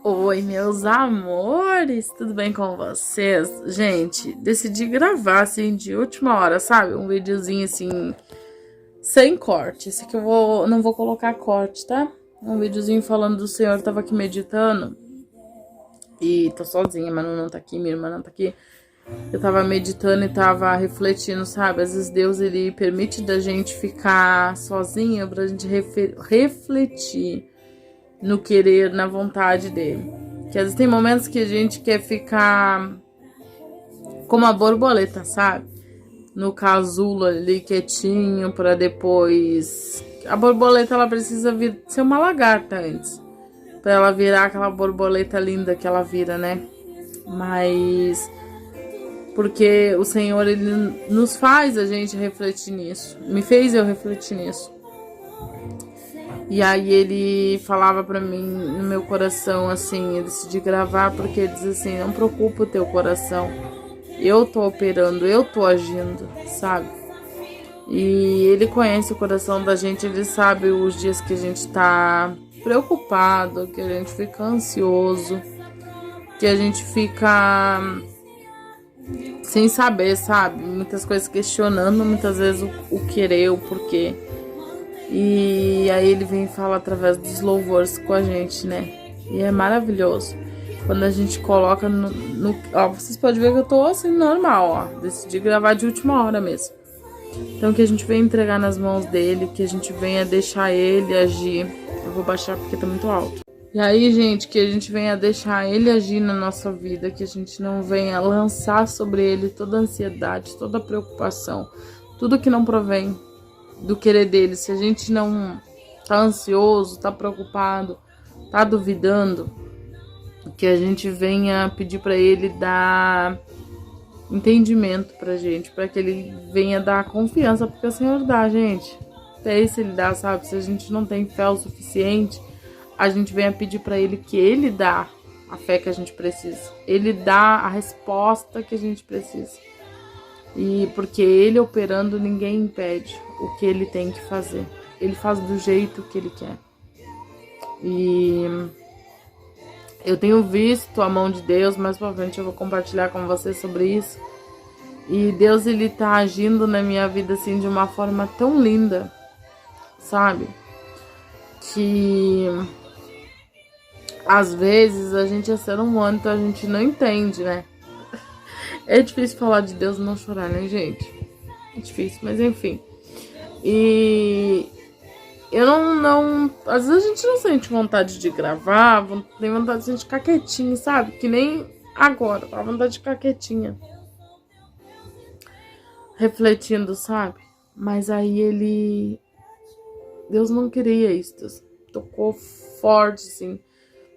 Oi, meus amores, tudo bem com vocês? Gente, decidi gravar assim de última hora, sabe? Um videozinho assim, sem corte. Esse aqui não vou colocar corte, tá? Um videozinho falando do Senhor, tava aqui meditando. E tô sozinha, Manu não tá aqui, minha irmã não tá aqui. Eu tava meditando e tava refletindo, sabe? Às vezes Deus, ele permite da gente ficar sozinha pra gente refletir no querer, na vontade dele. Que às vezes tem momentos que a gente quer ficar como a borboleta, sabe? No casulo ali, quietinho, para depois... A borboleta, ela precisa ser uma lagarta antes, para ela virar aquela borboleta linda que ela vira, né? Mas... porque o Senhor, ele nos faz a gente refletir nisso. Me fez eu refletir nisso. E aí ele falava pra mim no meu coração, assim, eu decidi gravar porque ele diz assim, não preocupa o teu coração, eu tô operando, eu tô agindo, sabe? E ele conhece o coração da gente, ele sabe os dias que a gente tá preocupado, que a gente fica ansioso, que a gente fica sem saber, sabe? Muitas coisas questionando, muitas vezes o querer, o porquê. E aí ele vem falar através dos louvores com a gente, né? E é maravilhoso. Quando a gente coloca ó, vocês podem ver que eu tô assim, normal, ó. Decidi gravar de última hora mesmo. Então que a gente venha entregar nas mãos dele, que a gente venha deixar ele agir. Eu vou baixar porque tá muito alto. E aí, gente, que a gente venha deixar ele agir na nossa vida, que a gente não venha lançar sobre ele toda a ansiedade, toda a preocupação, tudo que não provém do querer dele. Se a gente não tá ansioso, tá preocupado, tá duvidando, que a gente venha pedir para ele dar entendimento pra gente, para que ele venha dar confiança, porque o Senhor dá, gente. Até isso ele dá, sabe? Se a gente não tem fé o suficiente, a gente venha pedir para ele que ele dá a fé que a gente precisa. Ele dá a resposta que a gente precisa. E porque ele operando, ninguém impede o que ele tem que fazer. Ele faz do jeito que ele quer. E eu tenho visto a mão de Deus, mais pra frente eu vou compartilhar com vocês sobre isso. E Deus, ele tá agindo na minha vida assim de uma forma tão linda, sabe? Que às vezes a gente é ser humano, então a gente não entende, né? É difícil falar de Deus e não chorar, né, gente? É difícil, mas enfim. E eu não... Às vezes a gente não sente vontade de gravar, tem vontade de a gente ficar quietinho, sabe? Que nem agora, tá vontade de ficar quietinha. Refletindo, sabe? Mas aí ele... Deus não queria isso. Deus tocou forte, assim,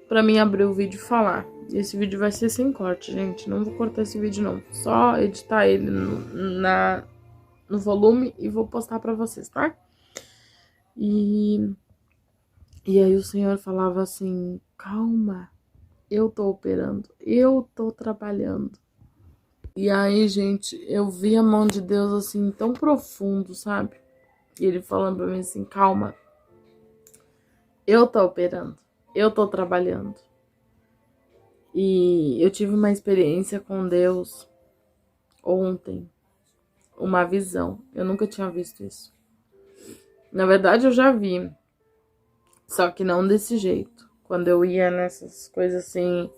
pra mim abrir o vídeo e falar. Esse vídeo vai ser sem corte, gente. Não vou cortar esse vídeo, não. Só editar ele no volume e vou postar pra vocês, tá? E aí o Senhor falava assim, calma, eu tô operando, eu tô trabalhando. E aí, gente, eu vi a mão de Deus assim, tão profundo, sabe? E ele falando pra mim assim, calma, eu tô operando, eu tô trabalhando. E eu tive uma experiência com Deus ontem, uma visão. Eu nunca tinha visto isso. Na verdade, eu já vi, só que não desse jeito. Quando eu ia nessas coisas assim,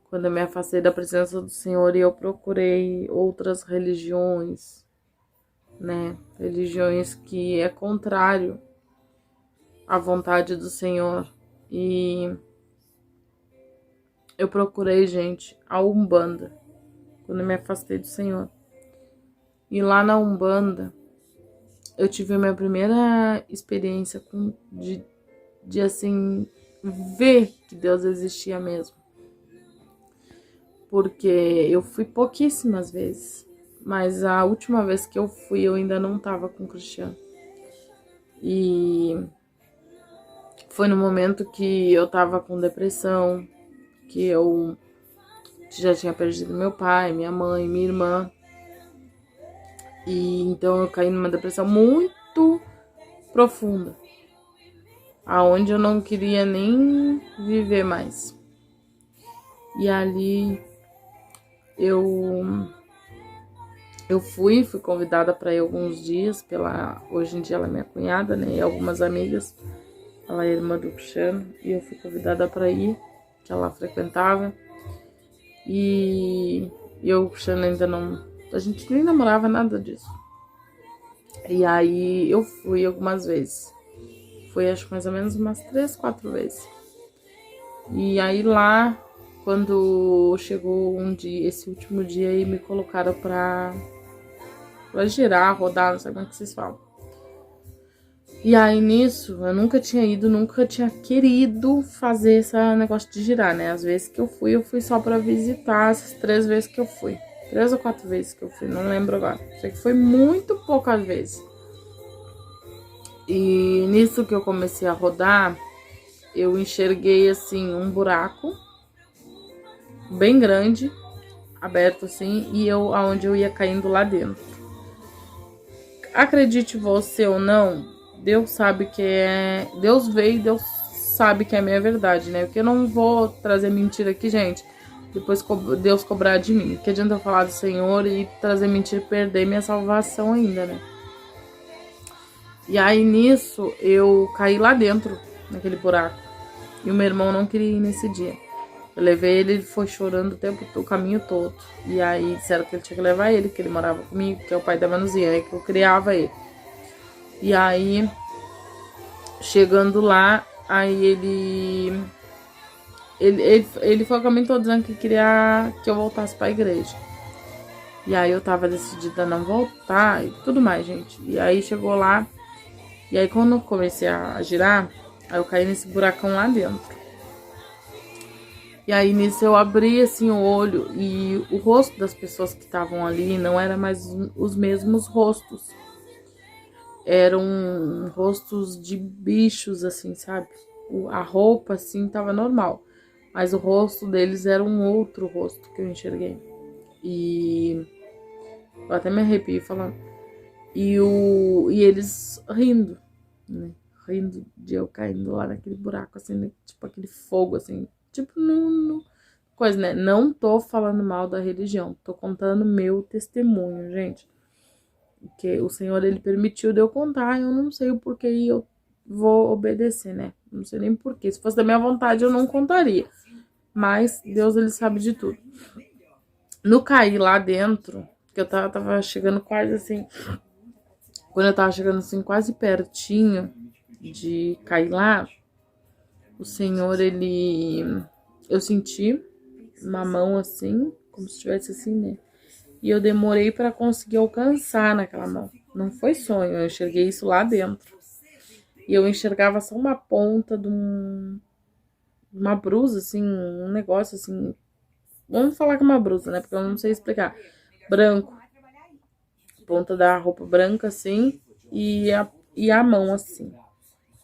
quando eu me afastei da presença do Senhor e eu procurei outras religiões, né? Religiões que é contrário à vontade do Senhor. E eu procurei, gente, a Umbanda, quando eu me afastei do Senhor. E lá na Umbanda, eu tive a minha primeira experiência de assim, ver que Deus existia mesmo. Porque eu fui pouquíssimas vezes, mas a última vez que eu fui, eu ainda não tava com o Cristiano. E foi no momento que eu tava com depressão, que eu já tinha perdido meu pai, minha mãe, minha irmã. E então eu caí numa depressão muito profunda, aonde eu não queria nem viver mais. E ali eu fui convidada para ir alguns dias hoje em dia ela é minha cunhada, né? E algumas amigas, ela é irmã do Cristiano, e eu fui convidada para ir, que ela frequentava. E eu, o Cristiano ainda não, a gente nem namorava, nada disso. E aí eu fui algumas vezes. Foi acho que mais ou menos umas 3, 4 vezes. E aí lá, quando chegou um dia, esse último dia aí, me colocaram pra girar, rodar, não sei como é que vocês falam. E aí nisso, eu nunca tinha ido, nunca tinha querido fazer esse negócio de girar, né? As vezes que eu fui só pra visitar, essas 3 vezes que eu fui. 3 ou 4 vezes que eu fui, não lembro agora. Sei que foi muito poucas vezes. E nisso que eu comecei a rodar, eu enxerguei assim um buraco bem grande, aberto assim, e aonde eu ia caindo lá dentro. Acredite você ou não, Deus sabe que é, Deus veio e Deus sabe que é a minha verdade, né? Porque eu não vou trazer mentira aqui, gente. Depois Deus cobrar de mim. Que adianta eu falar do Senhor e trazer mentira e perder minha salvação ainda, né? E aí nisso eu caí lá dentro, naquele buraco. E o meu irmão não queria ir nesse dia. Eu levei ele foi chorando o caminho todo. E aí disseram que ele tinha que levar ele, que ele morava comigo, que é o pai da Manuzinha, aí que eu criava ele. E aí, chegando lá, aí ele foi o caminho todo dizendo que queria que eu voltasse pra igreja. E aí eu tava decidida a não voltar e tudo mais, gente. E aí chegou lá, e aí quando eu comecei a girar, aí eu caí nesse buracão lá dentro. E aí nisso eu abri assim o olho e o rosto das pessoas que estavam ali não era mais os mesmos rostos. Eram rostos de bichos, assim, sabe? A roupa, assim, tava normal. Mas o rosto deles era um outro rosto que eu enxerguei. E eu até me arrepio falando. E eles rindo, né? Rindo de eu caindo lá naquele buraco, assim, né? Tipo aquele fogo, assim. Tipo, coisa, né? Não tô falando mal da religião. Tô contando meu testemunho, gente. Porque o Senhor, ele permitiu de eu contar. Eu não sei o porquê e eu vou obedecer, né? Não sei nem porquê. Se fosse da minha vontade, eu não contaria. Mas Deus, ele sabe de tudo. No cair lá dentro, que eu tava chegando quase assim... Quando eu tava chegando assim, quase pertinho de cair lá, o Senhor, eu senti uma mão assim, como se estivesse assim, né? E eu demorei pra conseguir alcançar naquela mão. Não foi sonho, eu enxerguei isso lá dentro. E eu enxergava só uma ponta de uma brusa, assim, um negócio assim. Vamos falar que é uma brusa, né? Porque eu não sei explicar. Branco. Ponta da roupa branca, assim, e a mão, assim.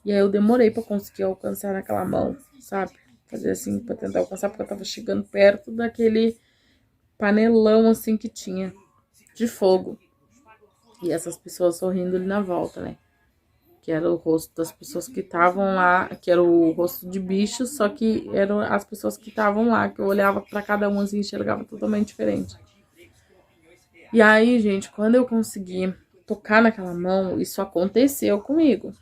E aí eu demorei pra conseguir alcançar naquela mão, sabe? Fazer assim, pra tentar alcançar, porque eu tava chegando perto daquele panelão, assim, que tinha de fogo. E essas pessoas sorrindo ali na volta, né? Que era o rosto das pessoas que estavam lá, que era o rosto de bichos, só que eram as pessoas que estavam lá, que eu olhava pra cada um assim, enxergava totalmente diferente. E aí, gente, quando eu consegui tocar naquela mão, isso aconteceu comigo.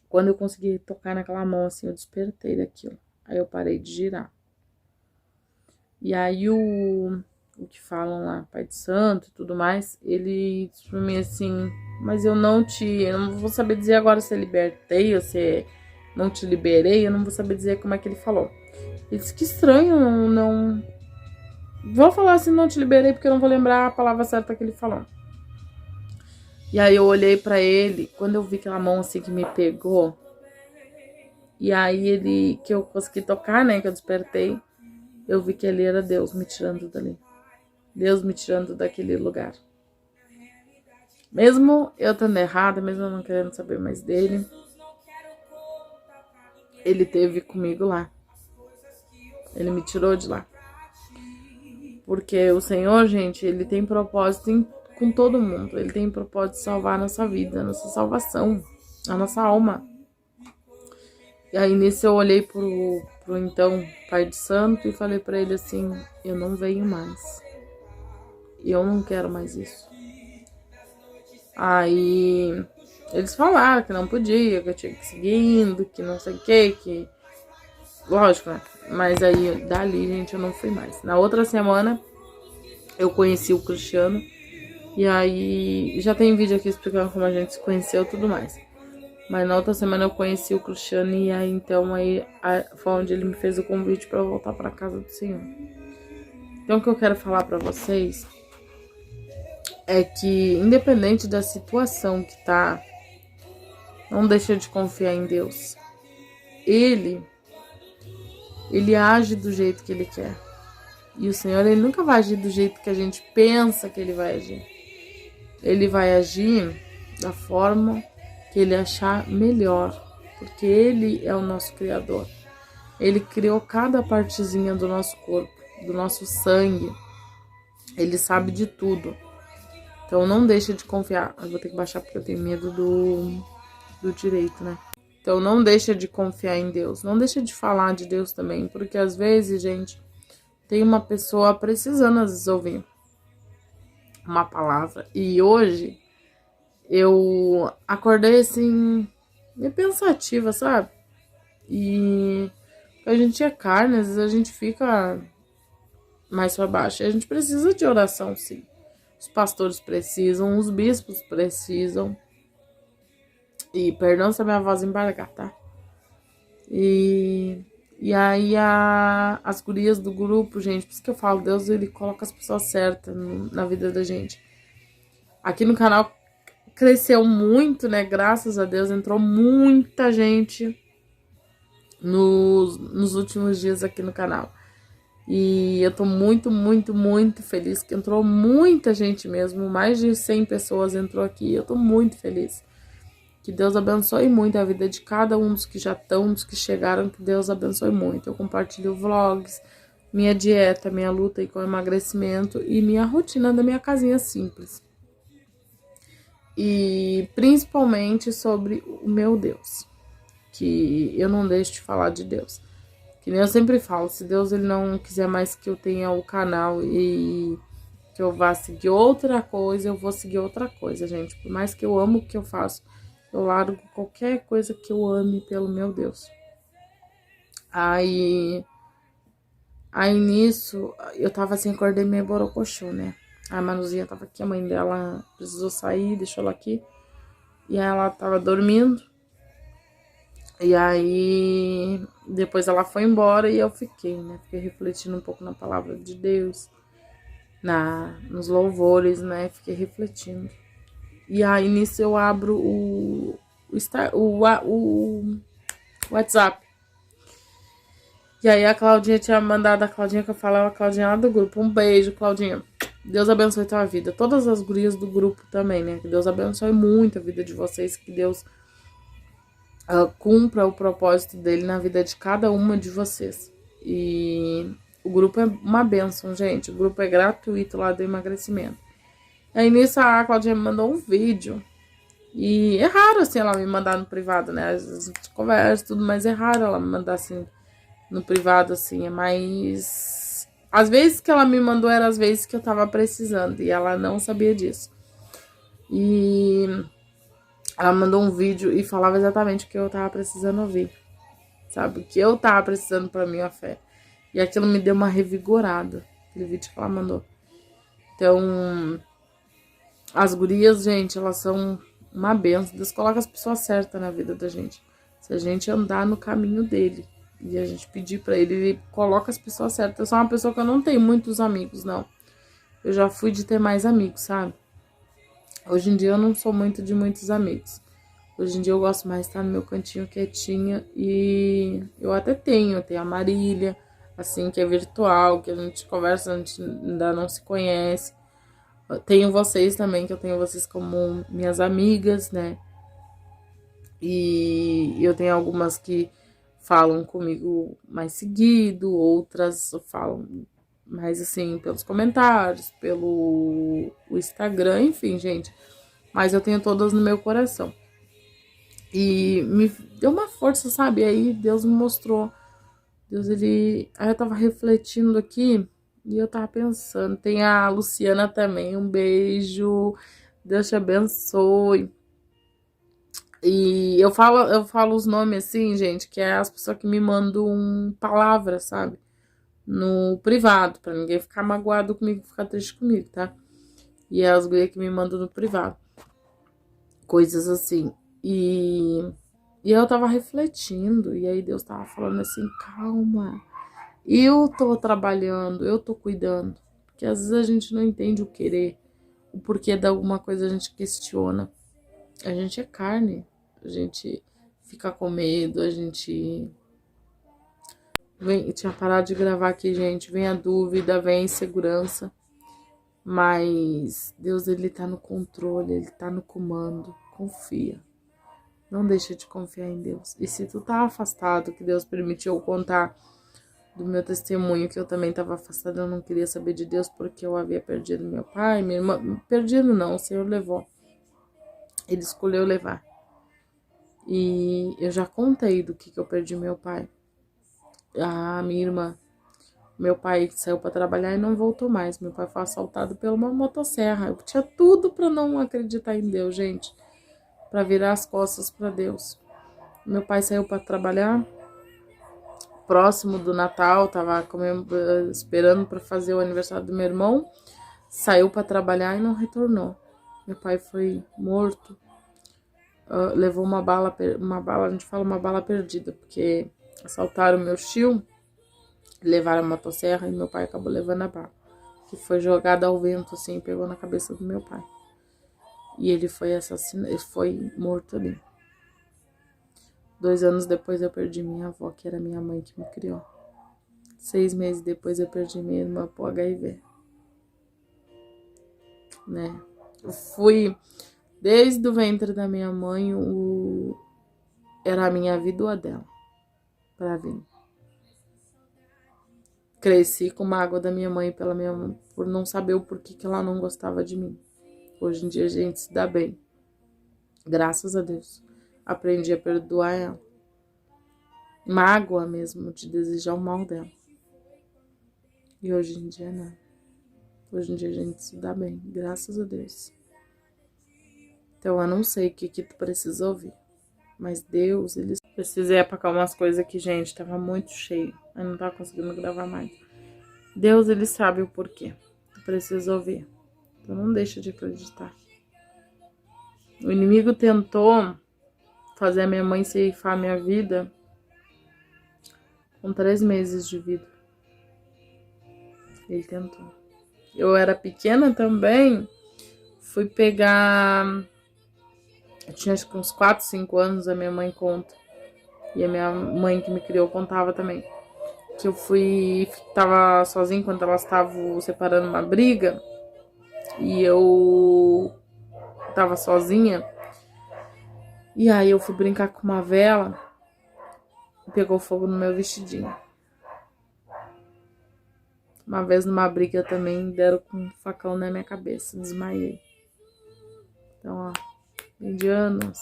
Quando eu consegui tocar naquela mão, assim, eu despertei daquilo. Aí eu parei de girar. E aí o que falam lá, Pai de Santo e tudo mais, ele disse pra mim assim, mas eu não vou saber dizer agora se eu libertei ou se não te liberei, eu não vou saber dizer como é que ele falou. Ele disse que estranho, não vou falar assim, não te liberei, porque eu não vou lembrar a palavra certa que ele falou. E aí eu olhei pra ele, quando eu vi aquela mão assim que me pegou, e aí que eu consegui tocar, né, que eu despertei, eu vi que ali era Deus me tirando dali. Deus me tirando daquele lugar. Mesmo eu estando errada, mesmo eu não querendo saber mais dele, ele esteve comigo lá. Ele me tirou de lá. Porque o Senhor, gente, ele tem propósito com todo mundo. Ele tem propósito de salvar a nossa vida, a nossa salvação, a nossa alma. E aí nisso eu olhei pro pro então pai de santo e falei pra ele assim: eu não venho mais. Eu não quero mais isso. Aí eles falaram que não podia, que eu tinha que seguir indo, que não sei o que. Lógico, né? Mas aí dali, gente, eu não fui mais. Na outra semana eu conheci o Cristiano. E aí já tem vídeo aqui explicando como a gente se conheceu e tudo mais. Mas na outra semana eu conheci o Cristiano e aí então foi onde ele me fez o convite pra eu voltar pra casa do Senhor. Então o que eu quero falar pra vocês é que independente da situação que tá, não deixa de confiar em Deus. Ele age do jeito que ele quer. E o Senhor, ele nunca vai agir do jeito que a gente pensa que ele vai agir. Ele vai agir da forma que ele achar melhor, porque ele é o nosso Criador. Ele criou cada partezinha do nosso corpo, do nosso sangue. Ele sabe de tudo. Então não deixa de confiar. Eu vou ter que baixar porque eu tenho medo do direito, né? Então não deixa de confiar em Deus. Não deixa de falar de Deus também, porque às vezes, gente, tem uma pessoa precisando às vezes ouvir uma palavra. E hoje eu acordei assim, meio pensativa, sabe? E a gente é carne, às vezes a gente fica mais pra baixo. E a gente precisa de oração, sim. Os pastores precisam, os bispos precisam. E perdão se a minha voz embargar, tá? E aí as gurias do grupo, gente, por isso que eu falo, Deus, ele coloca as pessoas certas na vida da gente. Aqui no canal cresceu muito, né? Graças a Deus, entrou muita gente nos últimos dias aqui no canal. E eu tô muito, muito, muito feliz que entrou muita gente mesmo. Mais de 100 pessoas entrou aqui. Eu tô muito feliz. Que Deus abençoe muito a vida de cada um dos que já estão, dos que chegaram. Que Deus abençoe muito. Eu compartilho vlogs, minha dieta, minha luta aí com o emagrecimento e minha rotina da minha casinha simples. E principalmente sobre o meu Deus. Que eu não deixo de falar de Deus. Que nem eu sempre falo, se Deus ele não quiser mais que eu tenha o canal e que eu vá seguir outra coisa, eu vou seguir outra coisa, gente. Por mais que eu amo o que eu faço, eu largo qualquer coisa que eu ame pelo meu Deus. Aí nisso, eu tava assim, acordei meio borocochô, né? A Manuzinha tava aqui, a mãe dela precisou sair, deixou ela aqui. E ela tava dormindo. E aí, depois ela foi embora e eu fiquei, né? Fiquei refletindo um pouco na palavra de Deus, nos louvores, né? Fiquei refletindo. E aí, nisso eu abro o WhatsApp. E aí a Claudinha tinha mandado, a Claudinha que eu falava, a Claudinha lá do grupo. Um beijo, Claudinha. Deus abençoe a tua vida. Todas as gurias do grupo também, né? Que Deus abençoe muito a vida de vocês. Que Deus cumpra o propósito dele na vida de cada uma de vocês. E o grupo é uma bênção, gente. O grupo é gratuito lá do emagrecimento. Aí nisso a Claudinha me mandou um vídeo. E é raro assim ela me mandar no privado, né? Às vezes a gente conversa e tudo, mas é raro ela me mandar assim no privado, assim. É mais. Às vezes que ela me mandou eram as vezes que eu tava precisando. E ela não sabia disso. E ela mandou um vídeo e falava exatamente o que eu tava precisando ouvir. Sabe? O que eu tava precisando pra minha fé. E aquilo me deu uma revigorada. Aquele vídeo que ela mandou. Então, as gurias, gente, elas são uma benção. Deus coloca as pessoas certas na vida da gente. Se a gente andar no caminho dele e a gente pedir pra ele, ele coloca as pessoas certas. Eu sou uma pessoa que eu não tenho muitos amigos, não. Eu já fui de ter mais amigos, sabe? Hoje em dia eu não sou muito de muitos amigos. Hoje em dia eu gosto mais de estar no meu cantinho quietinha. E eu até tenho a Marília, assim, que é virtual, que a gente conversa, a gente ainda não se conhece. Tenho vocês também, que eu tenho vocês como minhas amigas, né? E eu tenho algumas que falam comigo mais seguido, outras falam mais assim pelos comentários, pelo Instagram, enfim, gente. Mas eu tenho todas no meu coração. E me deu uma força, sabe? E aí Deus me mostrou Deus, ele... Aí eu tava refletindo aqui e eu tava pensando. Tem a Luciana também, um beijo. Deus te abençoe. E eu falo os nomes assim, gente, que é as pessoas que me mandam palavras, sabe? No privado, pra ninguém ficar magoado comigo, ficar triste comigo, tá? E é as gurias que me mandam no privado. Coisas assim. E eu tava refletindo, e aí Deus tava falando assim, calma. Eu tô trabalhando, eu tô cuidando. Porque às vezes a gente não entende o querer, o porquê de alguma coisa a gente questiona. A gente é carne, a gente fica com medo, a gente... Tinha parado de gravar aqui, gente. Vem a dúvida, vem a insegurança. Mas Deus, ele tá no controle, ele tá no comando. Confia. Não deixa de confiar em Deus. E se tu tá afastado, que Deus permitiu eu contar do meu testemunho, que eu também tava afastada, eu não queria saber de Deus porque eu havia perdido meu pai, minha irmã. Perdido não, o Senhor levou. Ele escolheu levar. E eu já contei do que eu perdi meu pai. A minha irmã. Meu pai saiu para trabalhar e não voltou mais. Meu pai foi assaltado pela uma motosserra. Eu tinha tudo para não acreditar em Deus, gente. Para virar as costas para Deus. Meu pai saiu para trabalhar. Próximo do Natal, tava esperando para fazer o aniversário do meu irmão. Saiu para trabalhar e não retornou. Meu pai foi morto. Levou uma bala, a gente fala uma bala perdida, porque assaltaram meu tio. Levaram a motosserra e meu pai acabou levando a bala. Que foi jogada ao vento, assim, pegou na cabeça do meu pai. E ele foi assassinado, ele foi morto ali. 2 anos depois eu perdi minha avó, que era minha mãe que me criou. 6 meses depois eu perdi minha irmã pro HIV. Né? Eu fui, desde o ventre da minha mãe, era a minha vida ou a dela, pra vir. Cresci com mágoa da minha mãe pela minha mãe, por não saber o porquê que ela não gostava de mim. Hoje em dia a gente se dá bem. Graças a Deus. Aprendi a perdoar ela. Mágoa mesmo de desejar o mal dela. E hoje em dia não. Hoje em dia a gente se dá bem. Graças a Deus. Então eu não sei o que tu precisa ouvir. Mas Deus, ele... Precisei apagar umas coisas aqui, gente. Tava muito cheio. Eu não tava conseguindo gravar mais. Deus, ele sabe o porquê. Tu precisa ouvir. Então não deixa de acreditar. O inimigo tentou fazer a minha mãe ceifar a minha vida com 3 meses de vida. Ele tentou. Eu era pequena também. Fui pegar... Eu tinha acho que uns 4, 5 anos, a minha mãe conta. E a minha mãe que me criou contava também. Que eu tava sozinha quando elas estavam separando uma briga. E eu tava sozinha. E aí eu fui brincar com uma vela. E pegou fogo no meu vestidinho. Uma vez numa briga também deram com um facão na minha cabeça. Desmaiei. Então, ó. Vem de anos.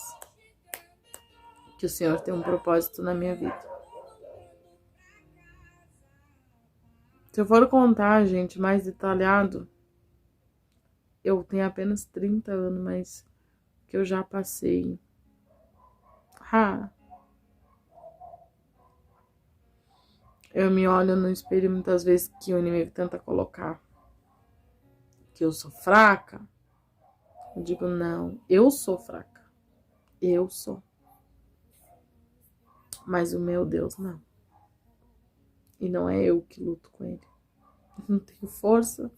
Que o Senhor tem um propósito na minha vida. Se eu for contar, gente, mais detalhado, eu tenho apenas 30 anos, mas que eu já passei. Eu me olho no espelho muitas vezes que o inimigo tenta colocar que eu sou fraca. Eu digo, não, eu sou fraca. Eu sou. Mas o meu Deus, não. E não é eu que luto com ele. Eu não tenho força.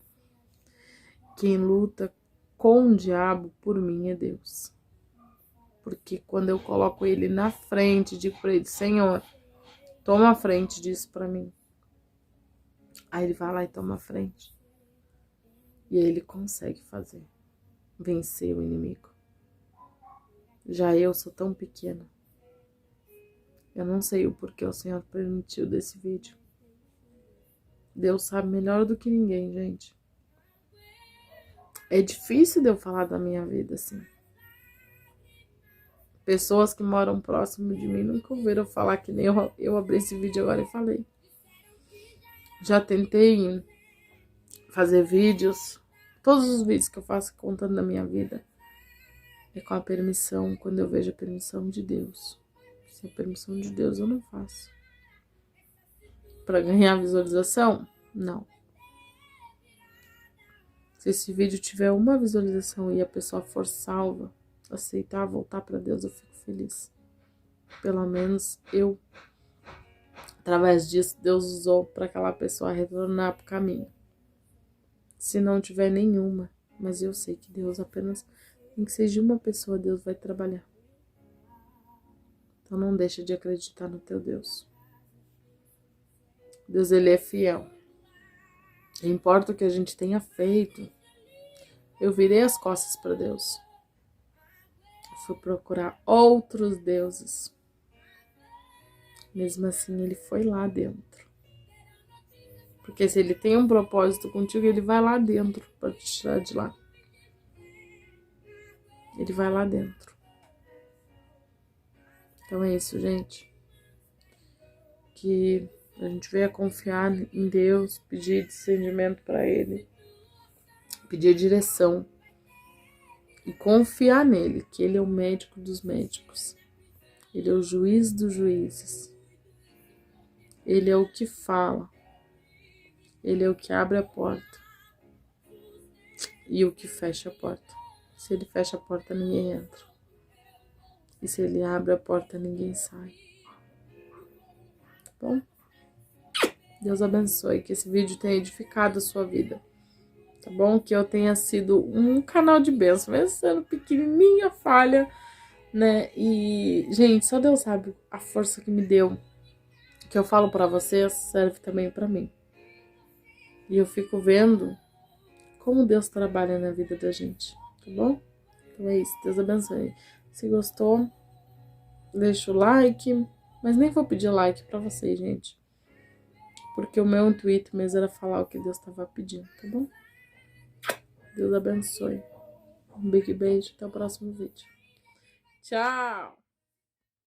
Quem luta com o diabo por mim é Deus. Porque quando eu coloco ele na frente, digo pra ele, Senhor, toma a frente disso pra mim. Aí ele vai lá e toma a frente. E aí ele consegue fazer. Vencer o inimigo. Já eu sou tão pequena. Eu não sei o porquê o Senhor permitiu desse vídeo. Deus sabe melhor do que ninguém, gente. É difícil de eu falar da minha vida assim. Pessoas que moram próximo de mim nunca ouviram falar que nem eu abri esse vídeo agora e falei. Já tentei fazer vídeos, todos os vídeos que eu faço contando da minha vida é com a permissão, quando eu vejo a permissão de Deus. Se a permissão de Deus eu não faço. Para ganhar visualização? Não. Se esse vídeo tiver uma visualização e a pessoa for salva, aceitar, voltar para Deus, eu fico feliz. Pelo menos eu, através disso, Deus usou para aquela pessoa retornar para o caminho. Se não tiver nenhuma, mas eu sei que Deus apenas tem que ser de uma pessoa, Deus vai trabalhar. Então não deixa de acreditar no teu Deus. Deus, ele é fiel. Não importa o que a gente tenha feito, eu virei as costas para Deus. Eu fui procurar outros deuses. Mesmo assim, ele foi lá dentro. Porque se ele tem um propósito contigo, ele vai lá dentro para te tirar de lá. Ele vai lá dentro. Então é isso, gente. Que a gente venha confiar em Deus, pedir discernimento para Ele, pedir direção e confiar nele, que Ele é o médico dos médicos. Ele é o juiz dos juízes. Ele é o que fala. Ele é o que abre a porta e o que fecha a porta. Se ele fecha a porta, ninguém entra. E se ele abre a porta, ninguém sai. Tá bom? Deus abençoe, que esse vídeo tenha edificado a sua vida. Tá bom? Que eu tenha sido um canal de bênção, mesmo sendo pequenininha, falha, né? E, gente, só Deus sabe a força que me deu. Que eu falo pra vocês, serve também pra mim. E eu fico vendo como Deus trabalha na vida da gente, tá bom? Então é isso, Deus abençoe. Se gostou, deixa o like, mas nem vou pedir like pra vocês, gente. Porque o meu intuito mesmo era falar o que Deus estava pedindo, tá bom? Deus abençoe. Um big beijo, até o próximo vídeo. Tchau!